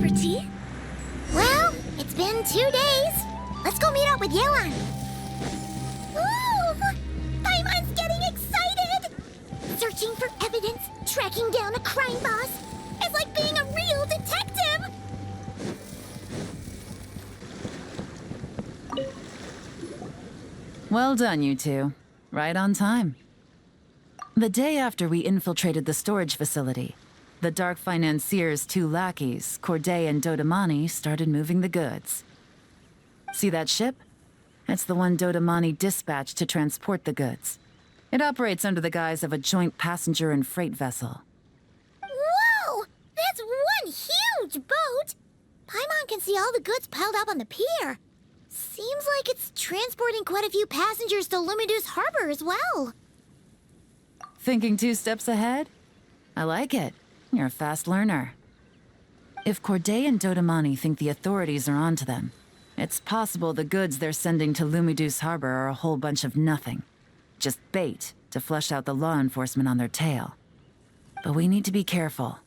For tea? Well, it's been 2 days. Let's go meet up with Yelan. Ooh! Paimon's getting excited! Searching for evidence, tracking down a crime boss. It's like being a real detective! Well done, you two. Right on time. The day after we infiltrated the storage facility, the Dark Financier's 2 lackeys, Corday and Dodamani, started moving the goods. See that ship? It's the one Dodamani dispatched to transport the goods. It operates under the guise of a joint passenger and freight vessel. Whoa! That's one huge boat! Paimon can see all the goods piled up on the pier. Seems like it's transporting quite a few passengers to Lumidus Harbor as well. Thinking 2 steps ahead? I like it. You're a fast learner. If Corday and Dodamani think the authorities are onto them, it's possible the goods they're sending to Lumidus Harbor are a whole bunch of nothing. Just bait to flush out the law enforcement on their tail. But we need to be careful.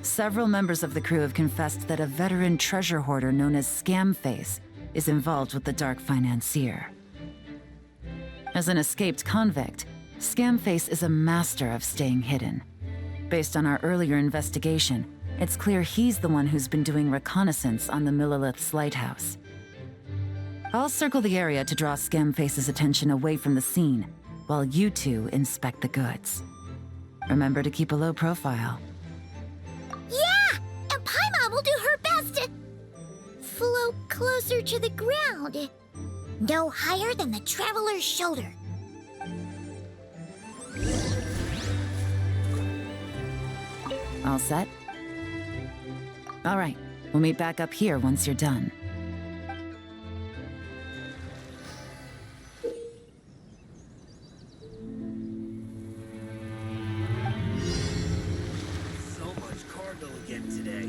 Several members of the crew have confessed that a veteran treasure hoarder known as Scamface is involved with the Dark Financier. As an escaped convict, Scamface is a master of staying hidden. Based on our earlier investigation, it's clear he's the one who's been doing reconnaissance on the Millilith's lighthouse. I'll circle the area to draw Scamface's attention away from the scene, while you two inspect the goods. Remember to keep a low profile. Yeah! And Paimon will do her best to float closer to the ground. No higher than the traveler's shoulder. All set? All right, we'll meet back up here once you're done. So much cargo again today.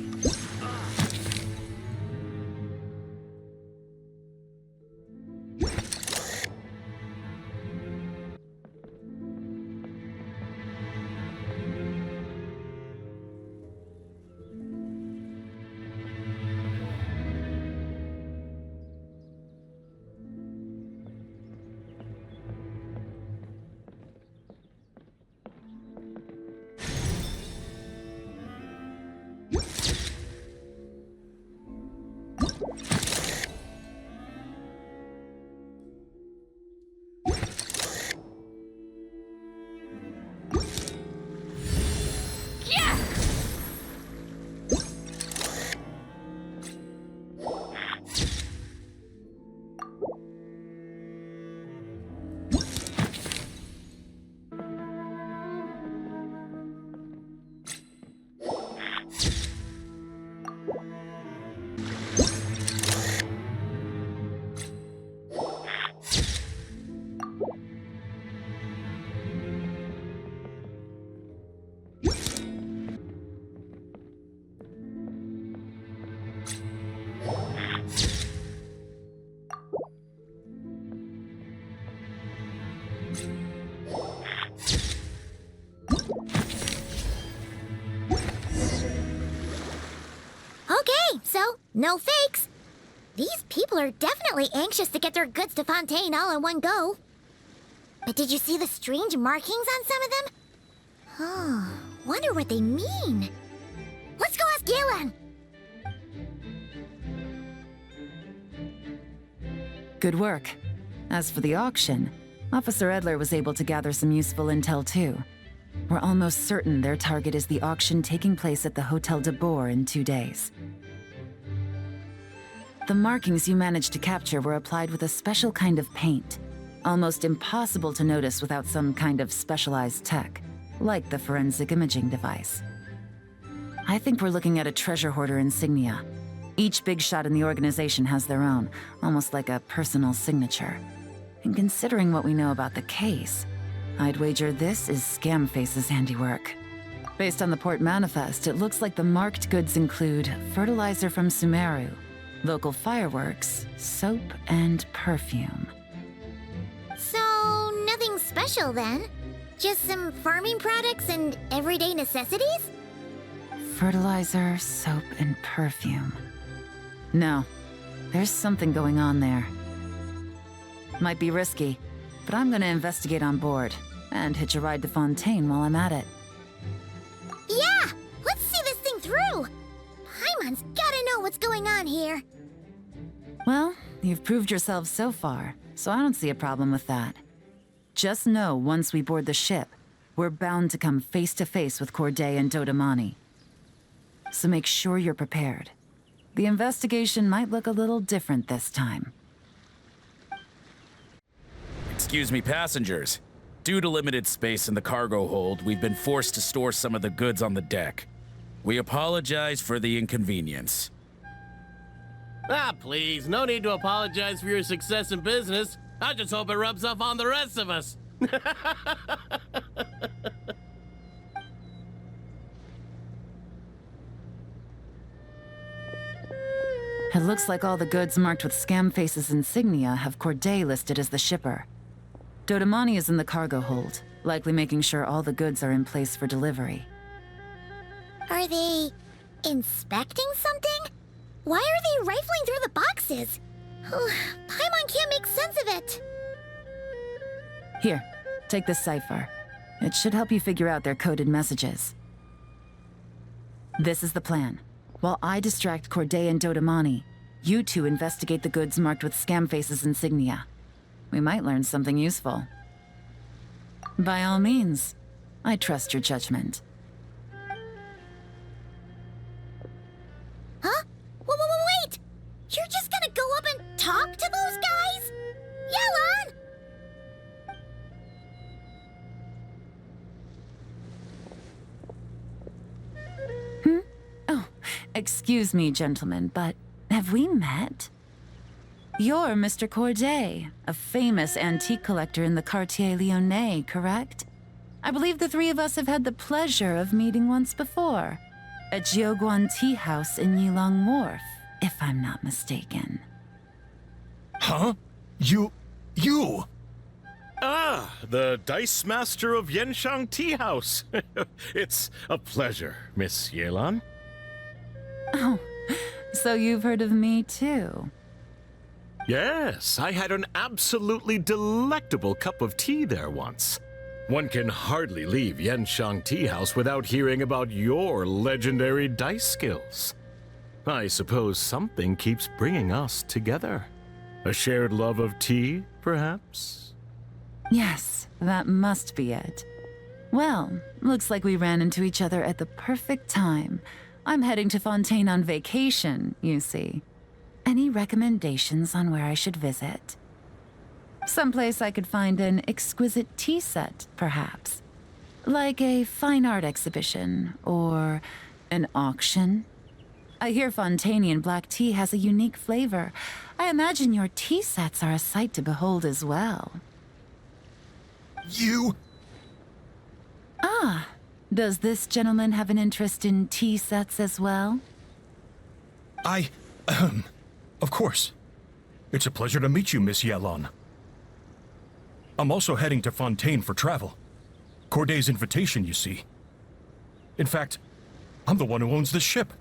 Okay, so no fakes. These people are definitely anxious to get their goods to Fontaine all in one go. But did you see the strange markings on some of them? Oh, wonder what they mean. Let's go ask Yelan. Good work. As for the auction, Officer Edler was able to gather some useful intel too. We're almost certain their target is the auction taking place at the Hotel de Boer in 2 days. The markings you managed to capture were applied with a special kind of paint, almost impossible to notice without some kind of specialized tech, like the forensic imaging device. I think we're looking at a treasure hoarder insignia. Each big shot in the organization has their own, almost like a personal signature. And considering what we know about the case, I'd wager this is Scamface's handiwork. Based on the port manifest, it looks like the marked goods include fertilizer from Sumeru, local fireworks, soap, and perfume. So, nothing special then? Just some farming products and everyday necessities? Fertilizer, soap, and perfume. No, there's something going on there. Might be risky, but I'm gonna investigate on board and hitch a ride to Fontaine while I'm at it. Yeah! Let's see this thing through! Paimon's gotta know what's going on here. Well, you've proved yourself so far, so I don't see a problem with that. Just know once we board the ship, we're bound to come face to face with Corday and Dodamani. So make sure you're prepared. The investigation might look a little different this time. Excuse me, passengers. Due to limited space in the cargo hold, we've been forced to store some of the goods on the deck. We apologize for the inconvenience. Ah, please, no need to apologize for your success in business. I just hope it rubs off on the rest of us. It looks like all the goods marked with Scamface's insignia have Corday listed as the shipper. Dodamani is in the cargo hold, likely making sure all the goods are in place for delivery. Are they inspecting something? Why are they rifling through the boxes? Paimon can't make sense of it. Here, take this cipher. It should help you figure out their coded messages. This is the plan. While I distract Corday and Dodamani, you two investigate the goods marked with Scamface's insignia. We might learn something useful. By all means, I trust your judgment. Huh? Wait! You're just gonna go up and talk to those guys? Yelan! Oh, excuse me, gentlemen, but have we met? You're Mr. Corday, a famous antique collector in the Quartier Lyonnais, correct? I believe the three of us have had the pleasure of meeting once before, at Jiuguan Tea House in Yilong Wharf, if I'm not mistaken. Huh? You... Ah, the Dice Master of Yenshang Tea House. It's a pleasure, Miss Yelan. Oh, so you've heard of me too? Yes, I had an absolutely delectable cup of tea there once. One can hardly leave Yenshang Tea House without hearing about your legendary dice skills. I suppose something keeps bringing us together. A shared love of tea, perhaps? Yes, that must be it. Well, looks like we ran into each other at the perfect time. I'm heading to Fontaine on vacation, you see. Any recommendations on where I should visit? Someplace I could find an exquisite tea set, perhaps. Like a fine art exhibition, or an auction. I hear Fontainian black tea has a unique flavor. I imagine your tea sets are a sight to behold as well. You... Ah, does this gentleman have an interest in tea sets as well? Of course. It's a pleasure to meet you, Miss Yelan. I'm also heading to Fontaine for travel. Corday's invitation, you see. In fact, I'm the one who owns this ship.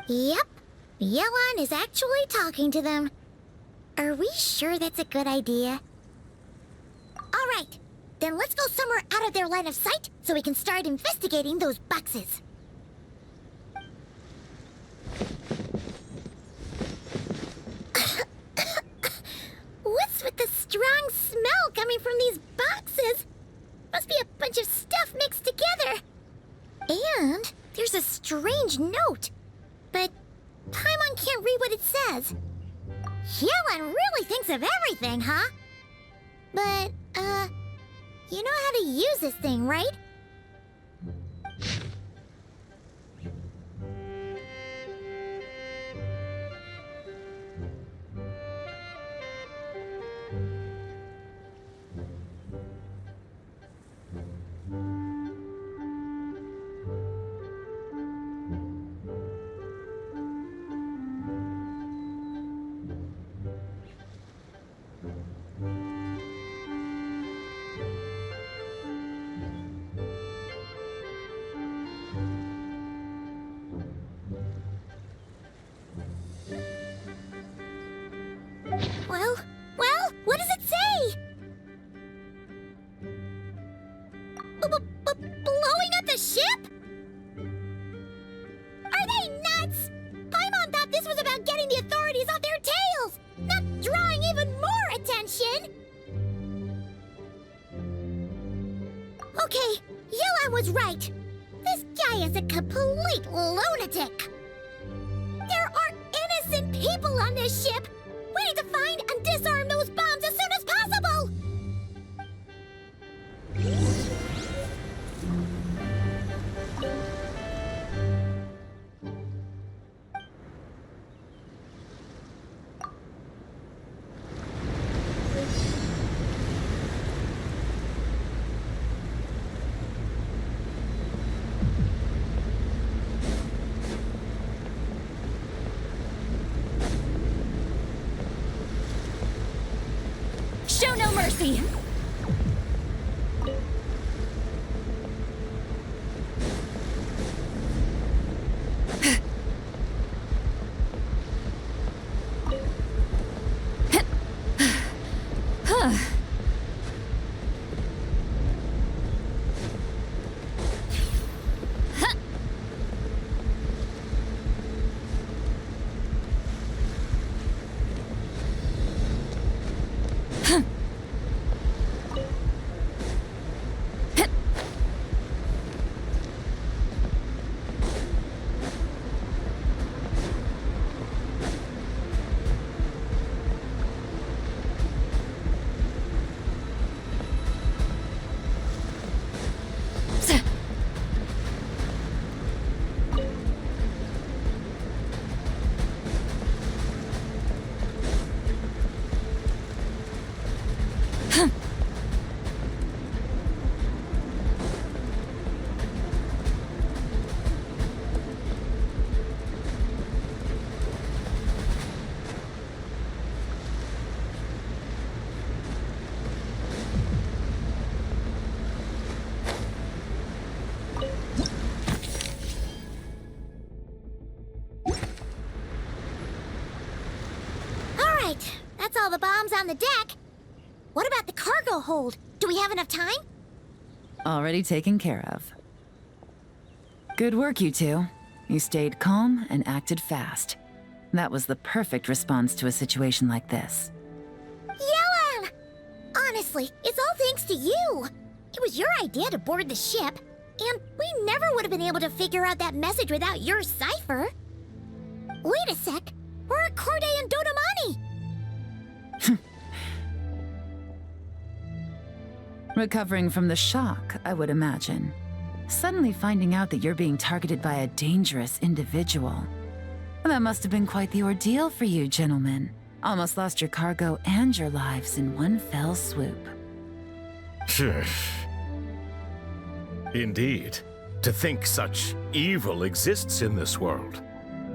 Yep. Yelan is actually talking to them. Are we sure that's a good idea? All right. Then let's go somewhere out of their line of sight so we can start investigating those boxes. What's with the strong smell coming from these boxes? Must be a bunch of stuff mixed together. And there's a strange note. But Paimon can't read what it says. Yelan really thinks of everything, huh? But, you know how to use this thing, right? Blowing up the ship? Are they nuts? Paimon thought this was about getting the authorities off their tails, not drawing even more attention. Okay, Yelan was right. This guy is a complete lunatic. There are innocent people on this ship. We need to find and disarm those bombs as soon as possible. Show no mercy! That's all the bombs on the deck. What about the cargo hold? Do we have enough time? Already taken care of. Good work, you two. You stayed calm and acted fast. That was the perfect response to a situation like this. Yelan! Honestly, it's all thanks to you. It was your idea to board the ship, and we never would have been able to figure out that message without your cipher. Wait a sec. We're at Corday and Dodamani. Recovering from the shock, I would imagine. Suddenly finding out that you're being targeted by a dangerous individual. That must have been quite the ordeal for you, gentlemen. Almost lost your cargo and your lives in one fell swoop. Indeed. To think such evil exists in this world.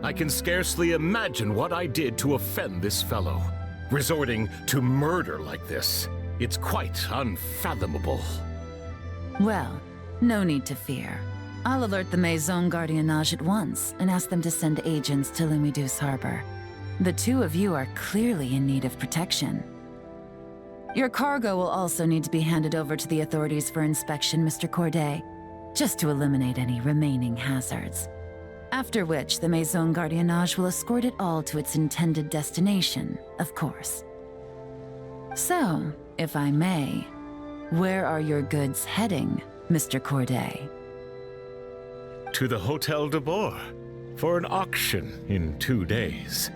I can scarcely imagine what I did to offend this fellow. Resorting to murder like this. It's quite unfathomable. Well, no need to fear. I'll alert the Maison Gardiennage at once and ask them to send agents to Lumidus Harbor. The two of you are clearly in need of protection. Your cargo will also need to be handed over to the authorities for inspection, Mr. Corday, just to eliminate any remaining hazards. After which, the Maison Gardiennage will escort it all to its intended destination, of course. So, if I may, where are your goods heading, Mr. Corday? To the Hotel de Boer for an auction in 2 days.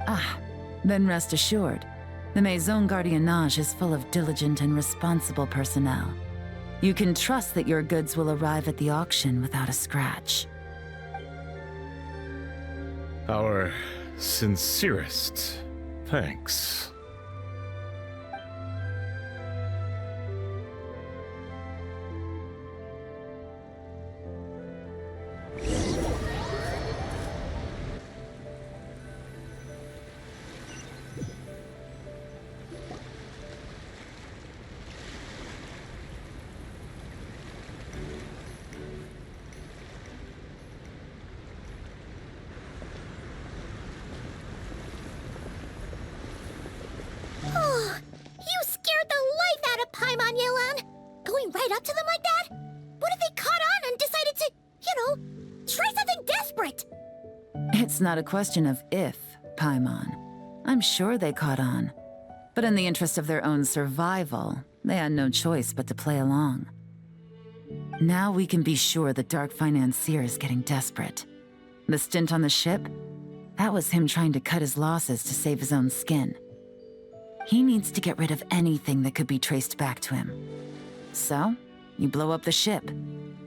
Ah, then rest assured, the Maison Gardiennage is full of diligent and responsible personnel. You can trust that your goods will arrive at the auction without a scratch. Our sincerest thanks. up to them like that? What if they caught on and decided to, try something desperate? It's not a question of if, Paimon. I'm sure they caught on. But in the interest of their own survival, they had no choice but to play along. Now we can be sure the Dark Financier is getting desperate. The stint on the ship? That was him trying to cut his losses to save his own skin. He needs to get rid of anything that could be traced back to him. So, you blow up the ship.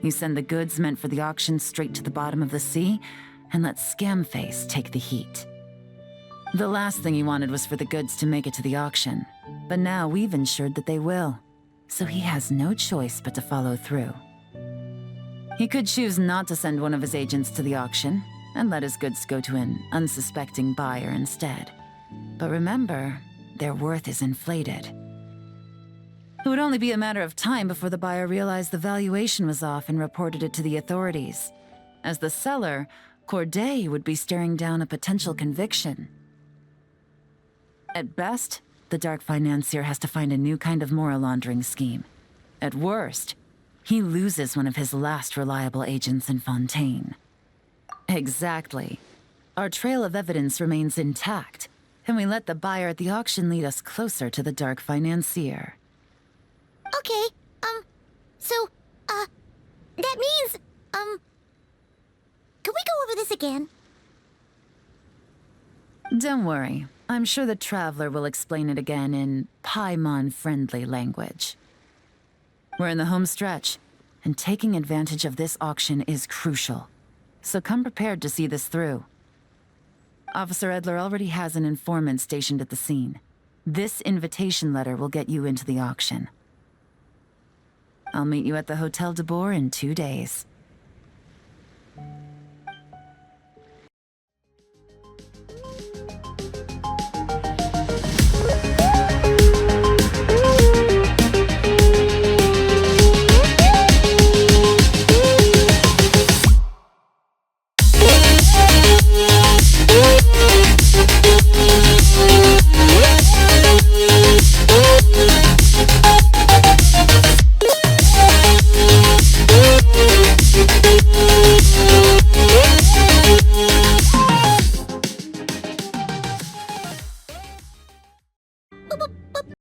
You send the goods meant for the auction straight to the bottom of the sea, and let Scamface take the heat. The last thing he wanted was for the goods to make it to the auction, but now we've ensured that they will, so he has no choice but to follow through. He could choose not to send one of his agents to the auction, and let his goods go to an unsuspecting buyer instead. But remember, their worth is inflated. It would only be a matter of time before the buyer realized the valuation was off and reported it to the authorities. As the seller, Corday would be staring down a potential conviction. At best, the Dark Financier has to find a new kind of moral laundering scheme. At worst, he loses one of his last reliable agents in Fontaine. Exactly. Our trail of evidence remains intact, and we let the buyer at the auction lead us closer to the Dark Financier. Okay, that means, could we go over this again? Don't worry. I'm sure the Traveler will explain it again in Paimon-friendly language. We're in the home stretch, and taking advantage of this auction is crucial. So come prepared to see this through. Officer Edler already has an informant stationed at the scene. This invitation letter will get you into the auction. I'll meet you at the Hotel de Boer in 2 days.